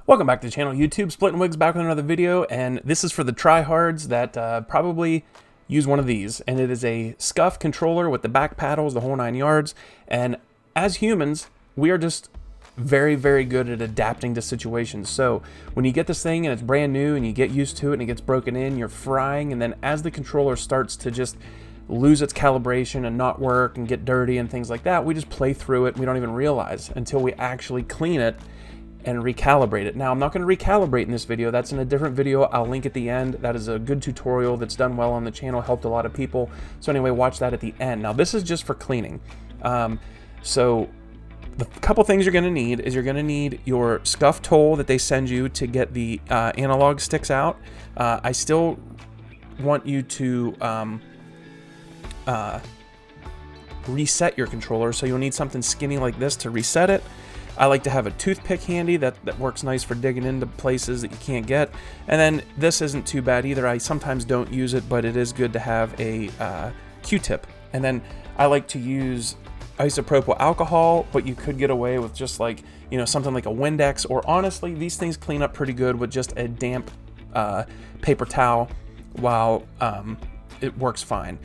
Welcome back to the channel, YouTube. Splitting Wigs back with another video, and this is for the tryhards that probably use one of these. And it is a Scuf controller with the back paddles, the whole 9 yards. And as humans, we are just very, very good at adapting to situations. So when you get this thing and it's brand new and you get used to it and it gets broken in, you're frying. And then as the controller starts to just lose its calibration and not work and get dirty and things like that, we just play through it and we don't even realize until we actually clean it and recalibrate it. Now, I'm not going to recalibrate in this video. That's in a different video. I'll link at the end. That is a good tutorial that's done well on the channel, helped a lot of people. So anyway, watch that at the end. Now, this is just for cleaning. So the couple things you're going to need is you're going to need your Scuf tool that they send you to get the analog sticks out. I still want you to reset your controller, so you'll need something skinny like this to reset it. I like to have a toothpick handy that works nice for digging into places that you can't get. And then this isn't too bad either. I sometimes don't use it, but it is good to have a Q-tip. And then I like to use isopropyl alcohol, but you could get away with just like, you know, something like a Windex, or honestly, these things clean up pretty good with just a damp paper towel while it works fine.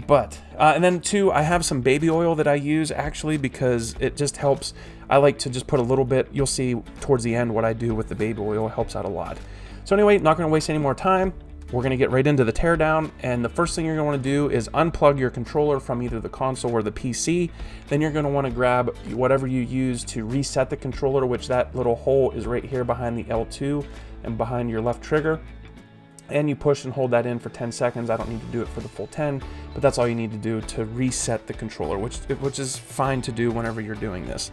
But, and then too, I have some baby oil that I use actually because it just helps. I like to just put a little bit. You'll see towards the end what I do with the baby oil. It helps out a lot. So anyway, not going to waste any more time. We're going to get right into the teardown. And the first thing you're going to want to do is unplug your controller from either the console or the PC. Then you're going to want to grab whatever you use to reset the controller, which that little hole is right here behind the L2 and behind your left trigger. And you push and hold that in for 10 seconds. I don't need to do it for the full 10, but that's all you need to do to reset the controller, which is fine to do whenever you're doing this.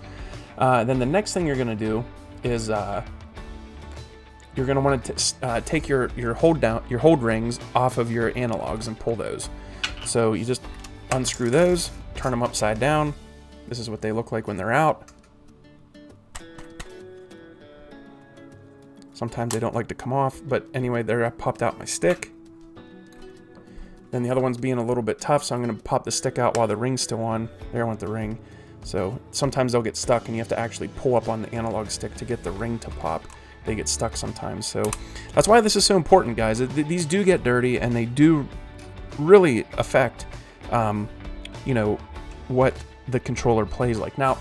Then the next thing you're going to do is you're going to want to take your hold rings off of your analogs and pull those. So you just unscrew those, turn them upside down. This is what they look like when they're out. Sometimes they don't like to come off, but anyway, there I popped out my stick. Then the other one's being a little bit tough, so I'm going to pop the stick out while the ring's still on. There went the ring. So sometimes they'll get stuck and you have to actually pull up on the analog stick to get the ring to pop. They get stuck sometimes. So that's why this is so important, guys. These do get dirty and they do really affect, you know, what the controller plays like. Now,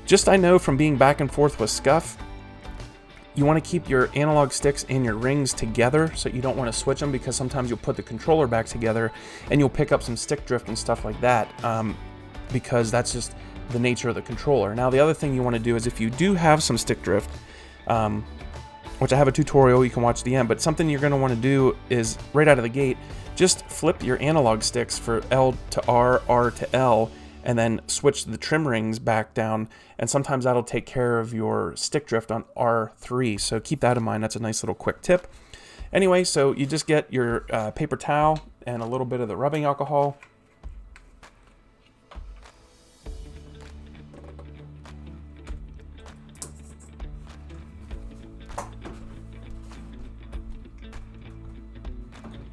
just I know from being back and forth with Scuf, you want to keep your analog sticks and your rings together, so you don't want to switch them, because sometimes you'll put the controller back together and you'll pick up some stick drift and stuff like that, because that's just the nature of the controller. Now, the other thing you want to do is if you do have some stick drift, which I have a tutorial, you can watch the end, but something you're going to want to do is right out of the gate, just flip your analog sticks for L to R, R to L, and then switch the trim rings back down, and sometimes that'll take care of your stick drift on R3, so keep that in mind. That's a nice little quick tip. Anyway, so you just get your paper towel and a little bit of the rubbing alcohol.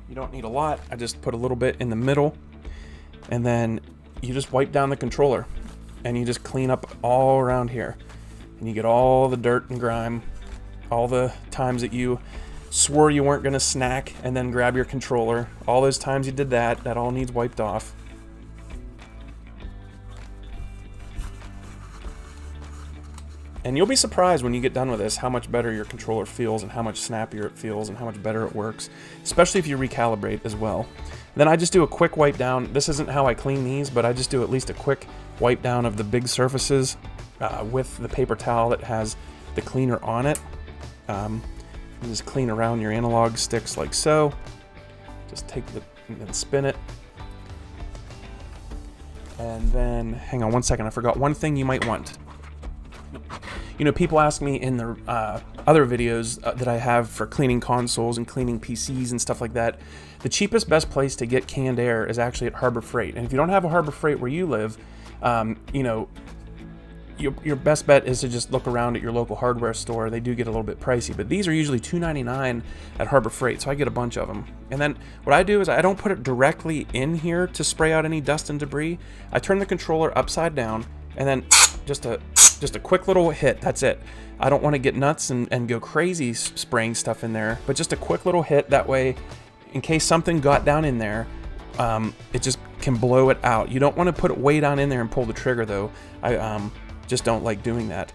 You don't need a lot. I just put a little bit in the middle, and then you just wipe down the controller and you just clean up all around here, and you get all the dirt and grime, all the times that you swore you weren't going to snack and then grab your controller. All those times you did that, that all needs wiped off. And you'll be surprised when you get done with this how much better your controller feels and how much snappier it feels and how much better it works, especially if you recalibrate as well. Then I just do a quick wipe down. This isn't how I clean these, but I just do at least a quick wipe down of the big surfaces with the paper towel that has the cleaner on it. Just clean around your analog sticks like so. Just take the and spin it. And then, hang on one second, I forgot one thing you might want. You know, people ask me in the other videos that I have for cleaning consoles and cleaning PCs and stuff like that, the cheapest, best place to get canned air is actually at Harbor Freight. And if you don't have a Harbor Freight where you live, you know, your best bet is to just look around at your local hardware store. They do get a little bit pricey, but these are usually $2.99 at Harbor Freight, so I get a bunch of them. And then what I do is I don't put it directly in here to spray out any dust and debris. I turn the controller upside down, and then just a Just a quick little hit, that's it. I don't want to get nuts and go crazy spraying stuff in there, but just a quick little hit, that way, in case something got down in there, it just can blow it out. You don't want to put it way down in there and pull the trigger though. I just don't like doing that.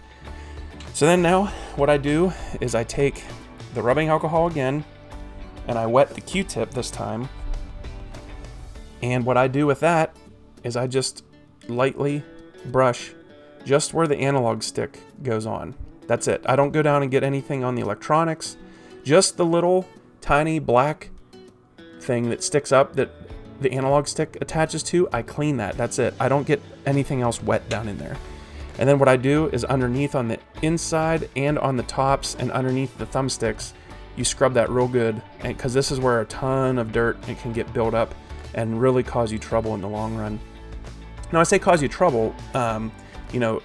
So then now what I do is I take the rubbing alcohol again and I wet the Q-tip this time. And what I do with that is I just lightly brush just where the analog stick goes on. That's it. I don't go down and get anything on the electronics. Just the little tiny black thing that sticks up that the analog stick attaches to, I clean that. That's it. I don't get anything else wet down in there. And then what I do is underneath on the inside and on the tops and underneath the thumbsticks, you scrub that real good, because this is where a ton of dirt it can get built up and really cause you trouble in the long run. Now I say cause you trouble, you know,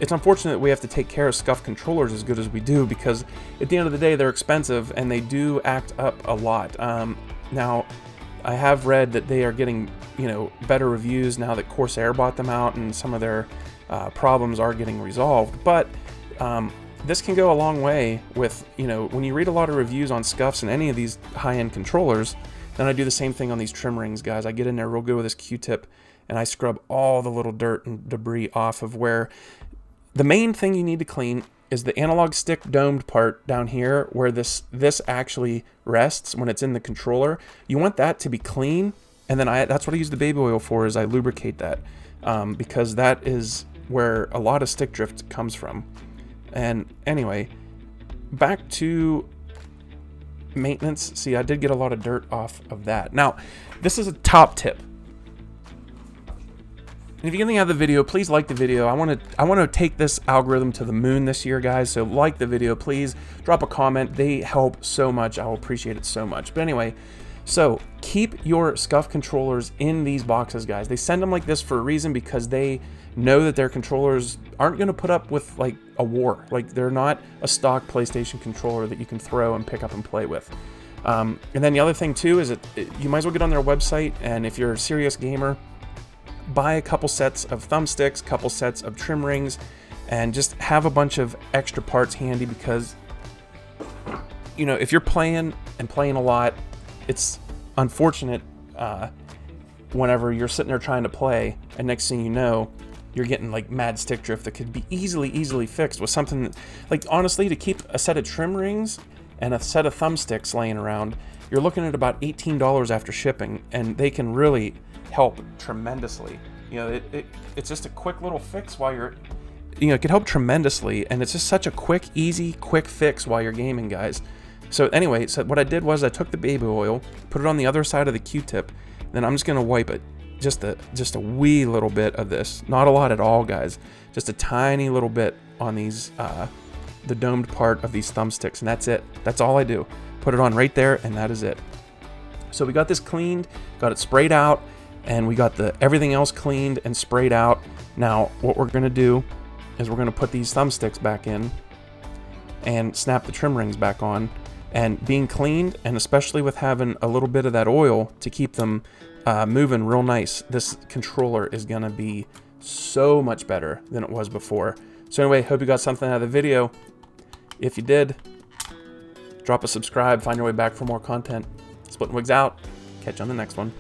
it's unfortunate that we have to take care of Scuf controllers as good as we do, because at the end of the day they're expensive and they do act up a lot. Now I have read that they are getting, you know, better reviews now that Corsair bought them out and some of their problems are getting resolved, but this can go a long way with, you know, when you read a lot of reviews on Scufs and any of these high-end controllers. Then I do the same thing on these trim rings, guys. I get in there real good with this Q-tip and I scrub all the little dirt and debris off of where the main thing you need to clean is the analog stick domed part down here where this actually rests when it's in the controller. You want that to be clean, and then that's what I use the baby oil for, is I lubricate that, because that is where a lot of stick drift comes from. And anyway, back to maintenance. See, I did get a lot of dirt off of that. Now, this is a top tip. And if you're getting out of the video, please like the video. I want to take this algorithm to the moon this year, guys. So like the video, please drop a comment. They help so much. I will appreciate it so much. But anyway, so keep your Scuf controllers in these boxes, guys. They send them like this for a reason, because they know that their controllers aren't going to put up with like a war. Like, they're not a stock PlayStation controller that you can throw and pick up and play with. And then the other thing too is that you might as well get on their website, and if you're a serious gamer, buy a couple sets of thumbsticks, couple sets of trim rings, and just have a bunch of extra parts handy, because, you know, if you're playing a lot, it's unfortunate whenever you're sitting there trying to play and next thing you know, you're getting like mad stick drift that could be easily fixed with something that, like, honestly, to keep a set of trim rings and a set of thumbsticks laying around, you're looking at about $18 after shipping, and they can really help tremendously. You know, it's just a quick little fix while you're, you know, it could help tremendously, and it's just such a quick fix while you're gaming, guys. So anyway, so what I did was I took the baby oil, put it on the other side of the Q-tip, then I'm just gonna wipe it, just a wee little bit of this, not a lot at all, guys, just a tiny little bit on these the domed part of these thumbsticks, and that's it. That's all I do. Put it on right there, and that is it. So we got this cleaned, got it sprayed out, and we got everything else cleaned and sprayed out. Now what we're gonna do is we're gonna put these thumbsticks back in and snap the trim rings back on. And being cleaned, and especially with having a little bit of that oil to keep them moving real nice, this controller is gonna be so much better than it was before. So anyway, hope you got something out of the video. If you did, drop a subscribe, find your way back for more content. Splitting Wigs out. Catch you on the next one.